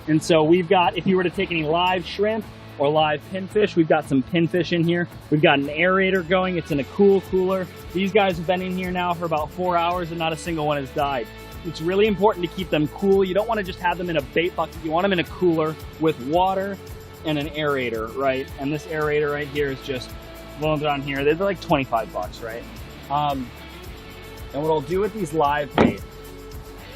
And so we've got, if you were to take any live shrimp or live pinfish, we've got some pinfish in here. We've got an aerator going. It's in a cool cooler. These guys have been in here now for about 4 hours and not a single one has died. It's really important to keep them cool. You don't want to just have them in a bait bucket. You want them in a cooler with water and an aerator, right? And this aerator right here is just loaned on here. They're like 25 bucks, right? And what I'll do with these live bait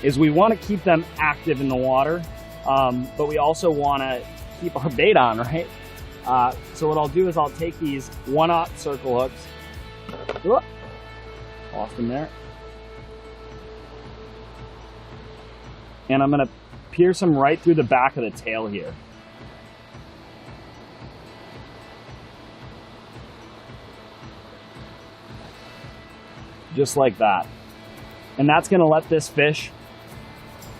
is we want to keep them active in the water, but we also want to keep our bait on, right? So what I'll do is I'll take these 1/0 circle hooks. Whoop, lost them there. And I'm going to pierce them right through the back of the tail here. Just like that. And that's going to let this fish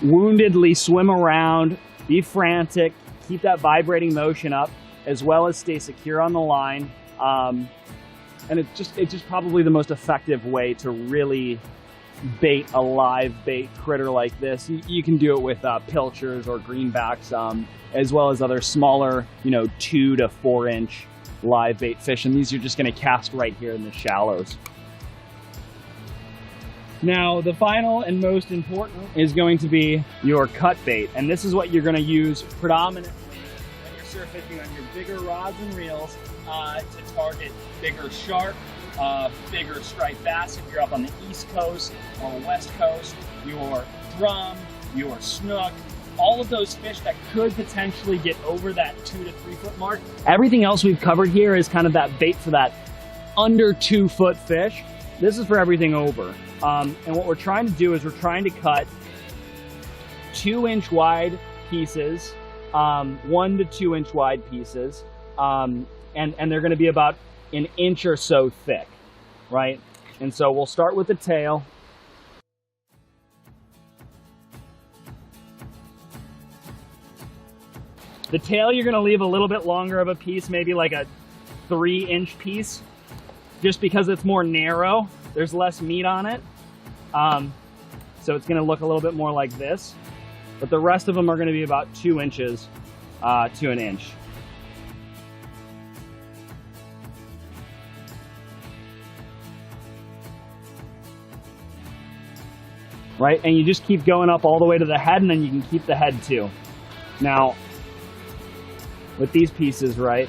woundedly swim around, be frantic, keep that vibrating motion up, as well as stay secure on the line. And it's just probably the most effective way to really bait a live bait critter like this. You can do it with pilchers or greenbacks, as well as other smaller, 2 to 4 inch live bait fish. And these you're just going to cast right here in the shallows. Now, the final and most important is going to be your cut bait. And this is what you're going to use predominantly when you're surf fishing on your bigger rods and reels to target bigger shark, bigger striped bass if you're up on the East Coast or West Coast, your drum, your snook, all of those fish that could potentially get over that 2 to 3 foot mark. Everything else we've covered here is kind of that bait for that under 2 foot fish. This is for everything over. And what we're trying to do is we're trying to cut 2 inch wide pieces, 1 to 2 inch wide pieces, and they're going to be about an inch or so thick, right? And so we'll start with the tail. The tail you're going to leave a little bit longer of a piece, maybe like a 3 inch piece, just because it's more narrow. There's less meat on it. So it's going to look a little bit more like this, but the rest of them are going to be about 2 inches to an inch. Right, and you just keep going up all the way to the head, and then you can keep the head too. Now, with these pieces, right,